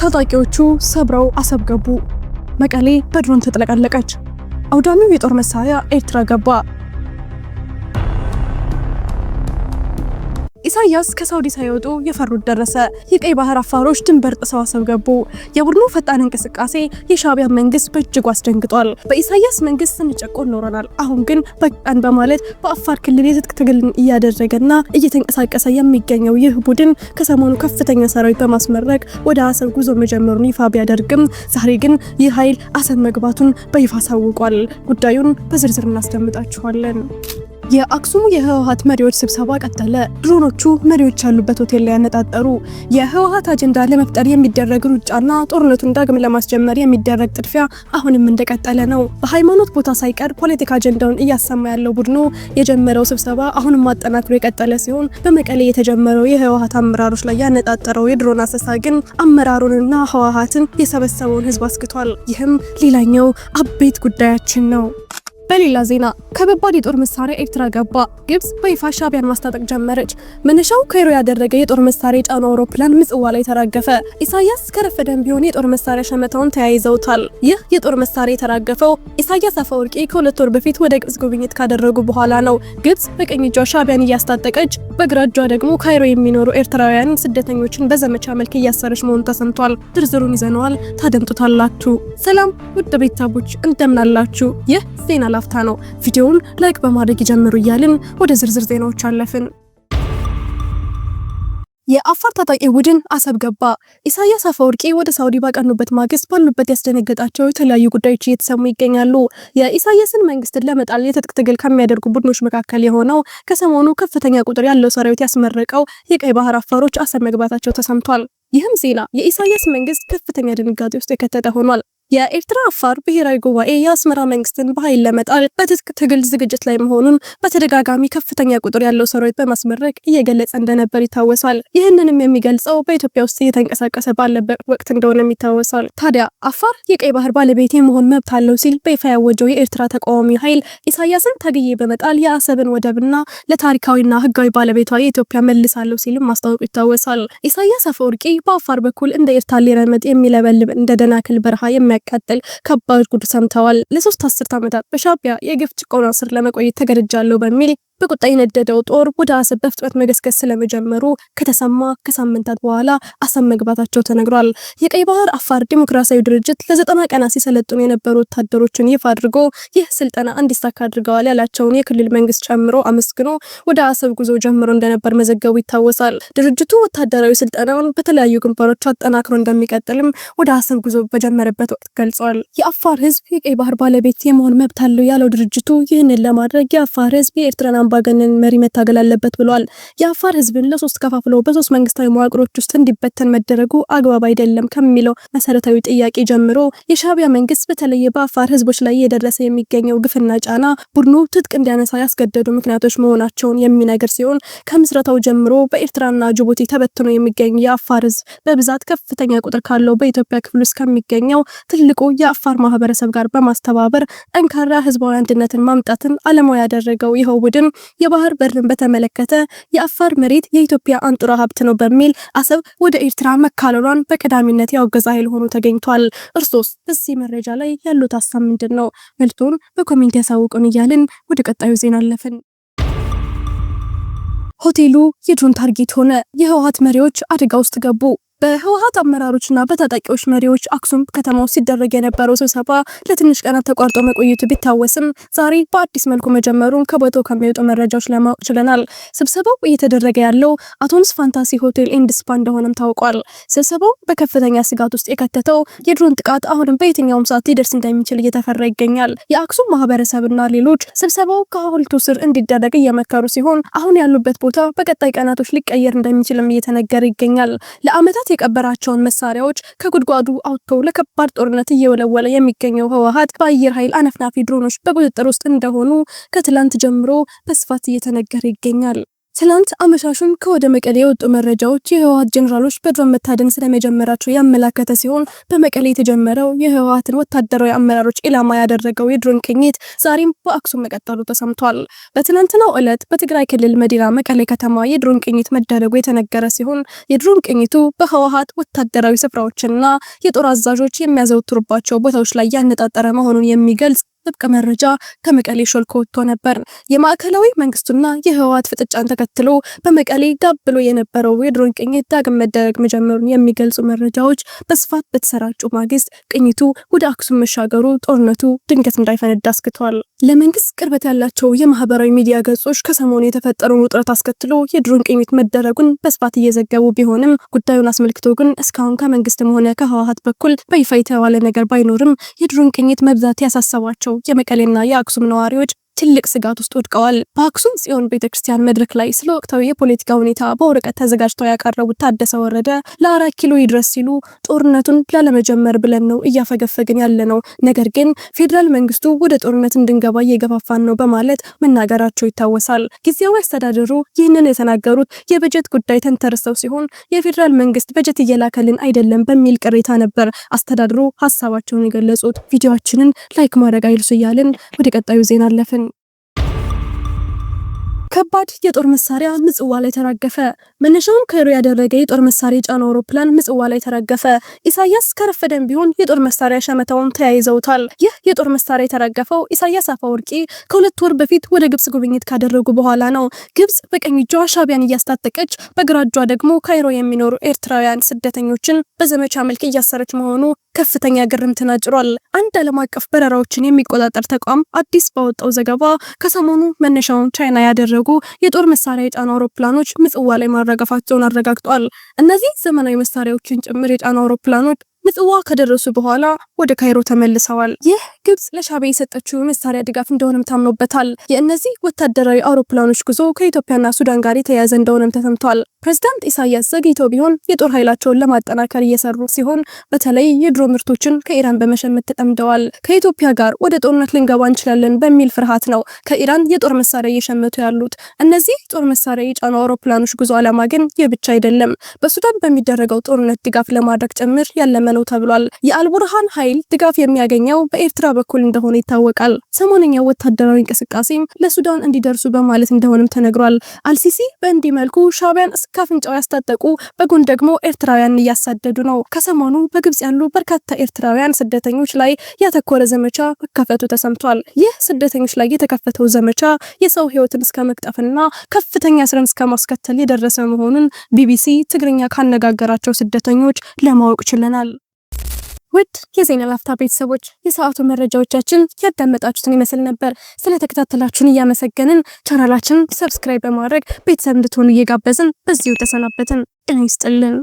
ታጣቂዎቹ ሰብረው አሰብ ገቡ። መቀሌ በድሮን ተጥለቀለቀች። አውዳሚው የጦር መሳሪያ ኤርትራ ገባ። ኢሳያስ ከሳውዲ ሳይወጡ የፈሩት ደረሰ። የቀይ ባህር አፋሮች ድንበር ጥሰው አሰብ ገቡ። የቡድኑ ፈጣን እንቅስቃሴ የሻዕቢያ መንግስት በእጅጉ አስደንግጧል። በኢሳያስ መንግስት ስንጨቆን ኖረናል፣ አሁን ግን በቃን በማለት በአፋር ክልል የትጥቅ ትግልን እያደረገና እየተንቀሳቀሰ የሚገኘው ይህ ቡድን ከሰሞኑ ከፍተኛ ሰራዊት በማስመረቅ ወደ አሰብ ጉዞ መጀመሩን ይፋ ቢያደርግም ዛሬ ግን ይህ ኃይል አሰብ መግባቱን በይፋ አሳውቋል። ጉዳዩን በዝርዝር እናስደምጣችኋለን። የአክሱሙ የህወሓት መሪዎች ስብሰባ ቀጠለ። ድሮኖቹ መሪዎች ያሉበት ሆቴል ላይ ያነጣጠሩ። የህወሓት አጀንዳ ለመፍጠር የሚደረግ ሩጫና ጦርነቱን ዳግም ለማስጀመር የሚደረግ ጥድፊያ አሁንም እንደቀጠለ ነው። በሃይማኖት ቦታ ሳይቀር ፖለቲካ አጀንዳውን እያሰማ ያለው ቡድኑ የጀመረው ስብሰባ አሁንም ማጠናክሮ የቀጠለ ሲሆን በመቀሌ የተጀመረው የህወሓት አመራሮች ላይ ያነጣጠረው የድሮን አሰሳ ግን አመራሩንና ህወሓትን የሰበሰበውን ህዝብ አስክቷል። ይህም ሌላኛው አበይት ጉዳያችን ነው። በሌላ ዜና ከባድ የጦር መሳሪያ ኤርትራ ገባ። ግብጽ በይፋ ሻዕቢያን ማስታጠቅ ጀመረች። መነሻው ካይሮ ያደረገ የጦር መሳሪያ የጫነው አውሮፕላን ምጽዋ ላይ ተራገፈ። ኢሳያስ ከረፈደም ቢሆን የጦር መሳሪያ ሸመታውን ተያይዘውታል። ይህ የጦር መሳሪያ የተራገፈው ኢሳያስ አፈወርቂ ከሁለት ወር በፊት ወደ ግብጽ ጉብኝት ካደረጉ በኋላ ነው። ግብጽ በቀኝ እጇ ሻዕቢያን እያስታጠቀች፣ በግራ እጇ ደግሞ ካይሮ የሚኖሩ ኤርትራውያን ስደተኞችን በዘመቻ መልክ እያሰረች መሆኑ ተሰምቷል። ዝርዝሩን ይዘነዋል፣ ታደምጡታላችሁ። ሰላም ውድ ቤተሰቦች እንደምናላችሁ። ይህ ዜና ላፍታ ነው። ቪዲዮውን ላይክ በማድረግ ይጀምሩ እያልን ወደ ዝርዝር ዜናዎች አለፍን። የአፋር ታጣቂ ቡድን አሰብ ገባ። ኢሳያስ አፈወርቂ ወደ ሳውዲ ባቀኑበት ማግስት ባሉበት ያስደነገጣቸው የተለያዩ ጉዳዮች እየተሰሙ ይገኛሉ። የኢሳያስን መንግስትን ለመጣል የትጥቅ ትግል ከሚያደርጉ ቡድኖች መካከል የሆነው ከሰሞኑ ከፍተኛ ቁጥር ያለው ሰራዊት ያስመረቀው የቀይ ባህር አፋሮች አሰብ መግባታቸው ተሰምቷል። ይህም ዜና የኢሳያስ መንግስት ከፍተኛ ድንጋጤ ውስጥ የከተተ ሆኗል። የኤርትራ አፋር ብሔራዊ ጉባኤ የአስመራ መንግስትን በኃይል ለመጣል በትጥቅ ትግል ዝግጅት ላይ መሆኑን በተደጋጋሚ ከፍተኛ ቁጥር ያለው ሰራዊት በማስመረቅ እየገለጸ እንደነበር ይታወሳል። ይህንንም የሚገልጸው በኢትዮጵያ ውስጥ እየተንቀሳቀሰ ባለበት ወቅት እንደሆነም ይታወሳል። ታዲያ አፋር የቀይ ባህር ባለቤት የመሆን መብት አለው ሲል በይፋ ያወጀው የኤርትራ ተቃዋሚ ኃይል ኢሳያስን ታግዬ በመጣል የአሰብን ወደብና ለታሪካዊና ህጋዊ ባለቤቷ የኢትዮጵያ መልሳለሁ ሲልም ማስታወቁ ይታወሳል። ኢሳያስ አፈወርቂ በአፋር በኩል እንደ ኤርታሌ ረመጥ የሚለበልብ እንደ ደናክል በረሃ የሚያቃጥል ከባድ ጉድ ሰምተዋል። ለ3 አስርት ዓመታት በሻዕቢያ የግፍ ጭቆና ስር ለመቆየት ተገድጃለሁ በሚል በቁጣ የነደደው ጦር ወደ አሰብ በፍጥነት መገስገስ ስለመጀመሩ ከተሰማ ከሳምንታት በኋላ አሰብ መግባታቸው ተነግሯል። የቀይ ባህር አፋር ዲሞክራሲያዊ ድርጅት ለ90 ቀናት ሲሰለጥኑ የነበሩ ወታደሮችን ይፋ አድርጎ ይህ ስልጠና እንዲሳካ አድርገዋል ያላቸውን የክልል መንግስት ጨምሮ አመስግኖ ወደ አሰብ ጉዞ ጀምሮ እንደነበር መዘገቡ ይታወሳል። ድርጅቱ ወታደራዊ ስልጠናውን በተለያዩ ግንባሮች አጠናክሮ እንደሚቀጥልም ወደ አሰብ ጉዞ በጀመረበት ወቅት ገልጿል። የአፋር ህዝብ የቀይ ባህር ባለቤት የመሆን መብት አለው ያለው ድርጅቱ ይህንን ለማድረግ የአፋር ህዝብ የኤርትራን አምባገነን መሪ መታገል አለበት ብሏል። የአፋር ህዝብን ለ3 ከፋፍሎ በ3 መንግስታዊ መዋቅሮች ውስጥ እንዲበተን መደረጉ አግባብ አይደለም ከሚለው መሰረታዊ ጥያቄ ጀምሮ የሻዕቢያ መንግስት በተለይ በአፋር ህዝቦች ላይ እየደረሰ የሚገኘው ግፍና ጫና ቡድኑ ትጥቅ እንዲያነሳ ያስገደዱ ምክንያቶች መሆናቸውን የሚነገር ሲሆን ከምስረታው ጀምሮ በኤርትራና ጅቡቲ ተበትኖ የሚገኝ የአፋር ህዝብ በብዛት ከፍተኛ ቁጥር ካለው በኢትዮጵያ ክፍል ውስጥ ከሚገኘው ትልቁ የአፋር ማህበረሰብ ጋር በማስተባበር ጠንካራ ህዝባዊ አንድነትን ማምጣትን ዓላማው ያደረገው ይኸው ቡድን የባህር በርን በተመለከተ የአፋር መሬት የኢትዮጵያ አንጡራ ሀብት ነው በሚል አሰብ ወደ ኤርትራ መካለሏን በቀዳሚነት ያወገዘ ኃይል ሆኖ ተገኝቷል። እርሶስ በዚህ መረጃ ላይ ያሉት ሀሳብ ምንድን ነው? መልእክቱን በኮሜንት ያሳውቁን እያልን ወደ ቀጣዩ ዜና አለፍን። ሆቴሉ የድሮን ታርጌት ሆነ። የህወሓት መሪዎች አደጋ ውስጥ ገቡ። በህወሓት አመራሮችና በታጣቂዎች መሪዎች አክሱም ከተማ ውስጥ ሲደረግ የነበረው ስብሰባ ለትንሽ ቀናት ተቋርጦ መቆየቱ ቢታወስም ዛሬ በአዲስ መልኩ መጀመሩን ከቦታው ከሚወጡ መረጃዎች ለማወቅ ችለናል። ስብሰባው እየተደረገ ያለው አቶንስ ፋንታሲ ሆቴል ኤንድ ስፓ እንደሆነም ታውቋል። ስብሰባው በከፍተኛ ስጋት ውስጥ የከተተው የድሮን ጥቃት አሁንም በየትኛውም ሰዓት ሊደርስ እንደሚችል እየተፈራ ይገኛል። የአክሱም ማህበረሰብና ሌሎች ስብሰባው ከሐውልቱ ስር እንዲደረግ እየመከሩ ሲሆን አሁን ያሉበት ቦታ በቀጣይ ቀናቶች ሊቀየር እንደሚችልም እየተነገረ ይገኛል። ለአመታት የቀበራቸውን መሳሪያዎች ከጉድጓዱ አውጥቶ ለከባድ ጦርነት እየወለወለ የሚገኘው ህወሓት በአየር ኃይል አነፍናፊ ድሮኖች በቁጥጥር ውስጥ እንደሆኑ ከትላንት ጀምሮ በስፋት እየተነገረ ይገኛል። ትላንት አመሻሹን ከወደ መቀሌ የወጡ መረጃዎች የህወሓት ጀነራሎች በድሮን መታደን ስለመጀመራቸው ያመላከተ ሲሆን በመቀሌ የተጀመረው የህወሓትን ወታደራዊ አመራሮች ኢላማ ያደረገው የድሮን ቅኝት ዛሬም በአክሱም መቀጠሉ ተሰምቷል። በትናንትናው ዕለት በትግራይ ክልል መዲና መቀሌ ከተማ የድሮን ቅኝት መደረጉ የተነገረ ሲሆን የድሮን ቅኝቱ በህወሓት ወታደራዊ ስፍራዎችና የጦር አዛዦች የሚያዘወትሩባቸው ቦታዎች ላይ ያነጣጠረ መሆኑን የሚገልጽ ጥብቅ መረጃ ከመቀሌ ሾልኮ ወጥቶ ነበር። የማዕከላዊ መንግስቱና የህወሓት ፍጥጫን ተከትሎ በመቀሌ ጋብ ብሎ የነበረው የድሮን ቅኝት ዳግም መደረግ መጀመሩን የሚገልጹ መረጃዎች በስፋት በተሰራጩ ማግስት ቅኝቱ ወደ አክሱም መሻገሩ ጦርነቱ ድንገት እንዳይፈነዳ አስክቷል። ለመንግስት ቅርበት ያላቸው የማህበራዊ ሚዲያ ገጾች ከሰሞኑ የተፈጠረውን ውጥረት አስከትሎ የድሮን ቅኝት መደረጉን በስፋት እየዘገቡ ቢሆንም ጉዳዩን አስመልክቶ ግን እስካሁን ከመንግስትም ሆነ ከህወሓት በኩል በይፋ የተባለ ነገር ባይኖርም የድሮን ቅኝት መብዛት ያሳሰባቸው የመቀሌና የአክሱም ነዋሪዎች ትልቅ ስጋት ውስጥ ወድቀዋል። በአክሱም ጽዮን ቤተክርስቲያን መድረክ ላይ ስለ ወቅታዊ የፖለቲካ ሁኔታ በወረቀት ተዘጋጅተው ያቀረቡት ታደሰ ወረደ ለ4 ኪሎ ይድረስ ሲሉ ጦርነቱን ላለመጀመር ብለን ነው እያፈገፈግን ያለ ነው፣ ነገር ግን ፌዴራል መንግስቱ ወደ ጦርነት እንድንገባ እየገፋፋን ነው በማለት መናገራቸው ይታወሳል። ጊዜያዊ አስተዳደሩ ይህንን የተናገሩት የበጀት ጉዳይ ተንተርሰው ሲሆን የፌዴራል መንግስት በጀት እየላከልን አይደለም በሚል ቅሬታ ነበር አስተዳደሩ ሀሳባቸውን የገለጹት። ቪዲዮአችንን ላይክ ማድረግ አይርሱ እያልን ወደ ቀጣዩ ዜና አለፍን። ከባድ የጦር መሳሪያ ምጽዋ ላይ ተራገፈ። መነሻውን ካይሮ ያደረገ የጦር መሳሪያ የጫነው አውሮፕላን ምጽዋ ላይ ተራገፈ። ኢሳያስ ከረፈደም ቢሆን የጦር መሳሪያ ሸመታውን ተያይዘውታል። ይህ የጦር መሳሪያ የተራገፈው ኢሳያስ አፈወርቂ ከ2 ወር በፊት ወደ ግብጽ ጉብኝት ካደረጉ በኋላ ነው። ግብጽ በቀኝ እጇ ሻቢያን እያስታጠቀች በግራ እጇ ደግሞ ካይሮ የሚኖሩ ኤርትራውያን ስደተኞችን በዘመቻ መልክ እያሰረች መሆኑ ከፍተኛ ግርምትን አጭሯል። አንድ ዓለም አቀፍ በረራዎችን የሚቆጣጠር ተቋም አዲስ ባወጣው ዘገባ ከሰሞኑ መነሻውን ቻይና ያደረጉ የጦር መሳሪያ የጫኑ አውሮፕላኖች ምጽዋ ላይ ማረጋፋቸውን አረጋግጧል። እነዚህ ዘመናዊ መሳሪያዎችን ጭምር የጫኑ አውሮፕላኖች ምጽዋ ከደረሱ በኋላ ወደ ካይሮ ተመልሰዋል። ይህ ግብጽ ለሻቢያ የሰጠችው መሳሪያ ድጋፍ እንደሆነም ታምኖበታል። የእነዚህ ወታደራዊ አውሮፕላኖች ጉዞ ከኢትዮጵያና ሱዳን ጋር የተያያዘ እንደሆነም ተሰምቷል። ፕሬዝዳንት ኢሳያስ ዘግይተው ቢሆን የጦር ኃይላቸውን ለማጠናከር እየሰሩ ሲሆን በተለይ የድሮ ምርቶችን ከኢራን በመሸመት ተጠምደዋል። ከኢትዮጵያ ጋር ወደ ጦርነት ልንገባ እንችላለን በሚል ፍርሃት ነው ከኢራን የጦር መሳሪያ እየሸመቱ ያሉት። እነዚህ ጦር መሳሪያ የጫኑ አውሮፕላኖች ጉዞ ዓላማ ግን ይህ ብቻ አይደለም። በሱዳን በሚደረገው ጦርነት ድጋፍ ለማድረግ ጭምር ያለመ ነው ተብሏል። የአልቡርሃን ኃይል ድጋፍ የሚያገኘው በኤርትራ በኩል እንደሆነ ይታወቃል። ሰሞነኛው ወታደራዊ እንቅስቃሴም ለሱዳን እንዲደርሱ በማለት እንደሆነም ተነግሯል። አልሲሲ በእንዲህ መልኩ ሻቢያን እስከ አፍንጫው ያስታጠቁ፣ በጎን ደግሞ ኤርትራውያን እያሳደዱ ነው። ከሰሞኑ በግብጽ ያሉ በርካታ ኤርትራውያን ስደተኞች ላይ ያተኮረ ዘመቻ መከፈቱ ተሰምቷል። ይህ ስደተኞች ላይ የተከፈተው ዘመቻ የሰው ሕይወትን እስከ መቅጠፍና ከፍተኛ እስርን እስከ ማስከተል የደረሰ መሆኑን ቢቢሲ ትግርኛ ካነጋገራቸው ስደተኞች ለማወቅ ችለናል። ውድ የዜና ላፍታ ቤተሰቦች የሰዓቱ መረጃዎቻችን ያዳመጣችሁትን ይመስል ነበር። ስለተከታተላችሁን እያመሰገንን ቻናላችንን ሰብስክራይብ በማድረግ ቤተሰብ እንድትሆኑ እየጋበዝን በዚሁ ተሰናበትን። ጤና ይስጥልን።